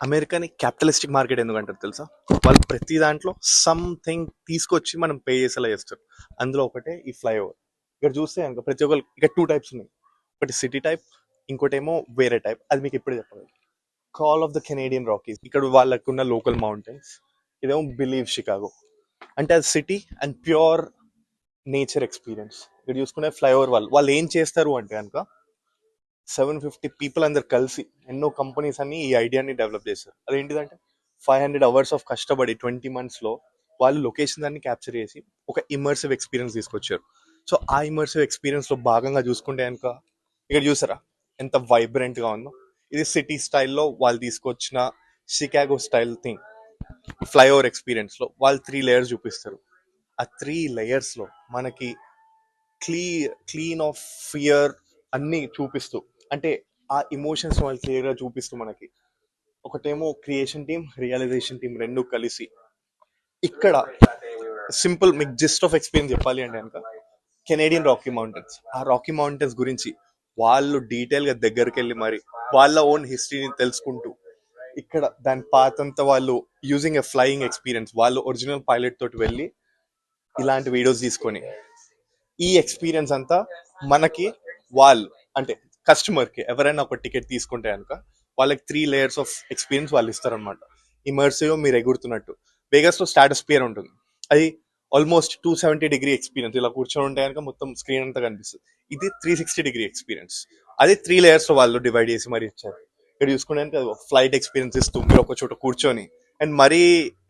అమెరికాని capitalistic market ఎందుకంటారు తెలుసా? వాళ్ళు ప్రతి దాంట్లో సంథింగ్ తీసుకొచ్చి మనం పే చేసేలా చేస్తారు. అందులో ఒకటే ఈ ఫ్లైఓవర్. ఇక్కడ చూస్తే కనుక ప్రతి ఒక్కరు ఇక్కడ 2 టైప్స్ ఉన్నాయి. ఒకటి సిటీ టైప్, ఇంకోటేమో వేరే టైప్. అది మీకు ఇప్పుడే చెప్పగలను. కాల్ ఆఫ్ ద కెనేడియన్ రాకీస్, ఇక్కడ వాళ్ళకున్న లోకల్ మౌంటైన్స్. ఇదేమో బిలీవ్ షికాగో, అంటే అది city and pure nature experience. ఇక్కడ చూసుకునే ఫ్లైఓవర్ వాళ్ళు ఏం చేస్తారు అంటే కనుక 750 పీపుల్ అందరు కలిసి ఎన్నో కంపెనీస్ అన్ని ఈ ఐడియాని డెవలప్ చేశారు. అదేంటిదంటే 500 hours ఆఫ్ కష్టపడి 20 months లో వాళ్ళు లొకేషన్స్ అన్ని క్యాప్చర్ చేసి ఒక ఇమర్సివ్ ఎక్స్పీరియన్స్ తీసుకొచ్చారు. సో ఆ ఇమర్సివ్ ఎక్స్పీరియన్స్ లో భాగంగా చూసుకుంటే కనుక ఇక్కడ చూసారా ఎంత వైబ్రెంట్ గా ఉందో. ఇది సిటీ స్టైల్లో వాళ్ళు తీసుకొచ్చిన Chicago style thing. Flyover experience లో వాళ్ళు 3 layers చూపిస్తారు. ఆ 3 layers లో మనకి క్లీన్ ఆఫ్ ఫియర్ అన్ని చూపిస్తూ, అంటే ఆ ఎమోషన్స్ వాళ్ళు క్లియర్ గా చూపిస్తూ మనకి ఒకటేమో క్రియేషన్ టీమ్, రియలైజేషన్ టీమ్ రెండు కలిసి ఇక్కడ సింపుల్ మీకు జిస్ట్ ఆఫ్ ఎక్స్పీరియన్స్ చెప్పాలి అంటే కనుక కెనేడియన్ రాకీ మౌంటైన్స్. ఆ రాకీ మౌంటైన్స్ గురించి వాళ్ళు డీటెయిల్ గా దగ్గరికి వెళ్ళి మరి వాళ్ళ ఓన్ హిస్టరీని తెలుసుకుంటూ ఇక్కడ దాని పాత్ అంతా వాళ్ళు యూజింగ్ ఎ ఫ్లయింగ్ ఎక్స్పీరియన్స్, వాళ్ళు ఒరిజినల్ పైలట్ తోటి వెళ్ళి ఇలాంటి వీడియోస్ తీసుకొని ఈ ఎక్స్పీరియన్స్ అంతా మనకి వాళ్ళు అంటే కస్టమర్ కి ఎవరైనా ఒక టికెట్ తీసుకుంటే కనుక వాళ్ళకి 3 layers ఆఫ్ ఎక్స్పీరియన్స్ వాళ్ళు ఇస్తారనమాట. ఇమర్సివ్ మీరు ఎగురుతున్నట్టు. వేగస్ లో స్ట్రాటోస్ఫియర్ ఉంటుంది. అది ఆల్మోస్ట్ 270 degree ఎక్స్పీరియన్స్. ఇలా కూర్చొని ఉంటే కనుక మొత్తం స్క్రీన్ అంతా కనిపిస్తుంది. ఇది 360 degree ఎక్స్పీరియన్స్. అది 3 layers లో వాళ్ళు డివైడ్ చేసి మరి ఇచ్చారు. ఇక్కడ చూసుకుంటే ఫ్లైట్ ఎక్స్పీరియన్స్ ఇస్తూ మీరు ఒక చోట కూర్చొని అండ్ మరీ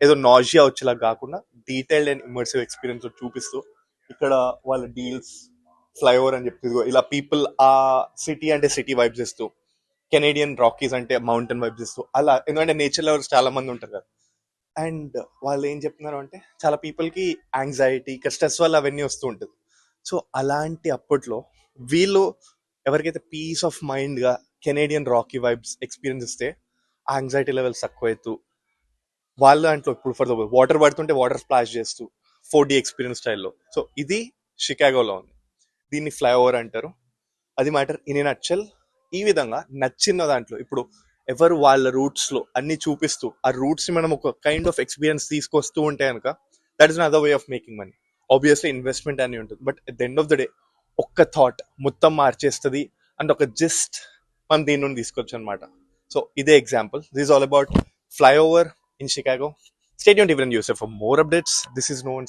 ఏదో నాజియా వచ్చేలా కాకుండా డీటెయిల్డ్ అండ్ ఇమర్సివ్ ఎక్స్పీరియన్స్ చూపిస్తూ ఇక్కడ వాళ్ళ డీల్స్ ఫ్లైఓవర్ అని చెప్పి ఇలా పీపుల్ ఆ సిటీ అంటే సిటీ వైబ్స్ ఇస్తూ, కెనేడియన్ రాకీస్ అంటే మౌంటైన్ వైబ్స్ ఇస్తూ అలా. ఎందుకంటే నేచర్ లవర్స్ చాలా మంది ఉంటారు కదా, అండ్ వాళ్ళు ఏం చెప్తున్నారు అంటే చాలా పీపుల్ కి యాంగ్జైటీ స్ట్రెస్ వల్ల అవన్నీ వస్తూ ఉంటుంది. సో అలాంటి అప్పట్లో వీళ్ళు ఎవరికైతే పీస్ ఆఫ్ మైండ్ గా కెనేడియన్ రాకీ వైబ్స్ ఎక్స్పీరియన్స్ ఇస్తే ఆ యాంగ్జైటీ లెవెల్స్ తక్కువ అవుతూ వాళ్ళ దాంట్లో ఇప్పుడు ఫర్ ద వాటర్ పడుతుంటే వాటర్ స్ప్లాష్ చేస్తూ 4D ఎక్స్పీరియన్స్ స్టైల్లో. సో ఇది షికాగోలో ఉంది. దీన్ని ఫ్లైఓవర్ అంటారు. అది మ్యాటర్ ఇన్ నచ్చల్. ఈ విధంగా నచ్చిన దాంట్లో ఇప్పుడు ఎవరు వాళ్ళ రూట్స్ లో అన్ని చూపిస్తూ ఆ రూట్స్ ని మనం ఒక కైండ్ ఆఫ్ ఎక్స్పీరియన్స్ తీసుకొస్తూ ఉంటే కనుక that is another way of making money. Obviously investment అని ఉంటుంది, but at the end of the day ఒక్క థాట్ మొత్తం మార్చేస్తుంది అండ్ ఒక జస్ట్ మనం దీని నుండి తీసుకోవచ్చు అనమాట. సో ఇదే example. This all about flyover in Chicago. Stay tuned even Yusuf for more updates. This is known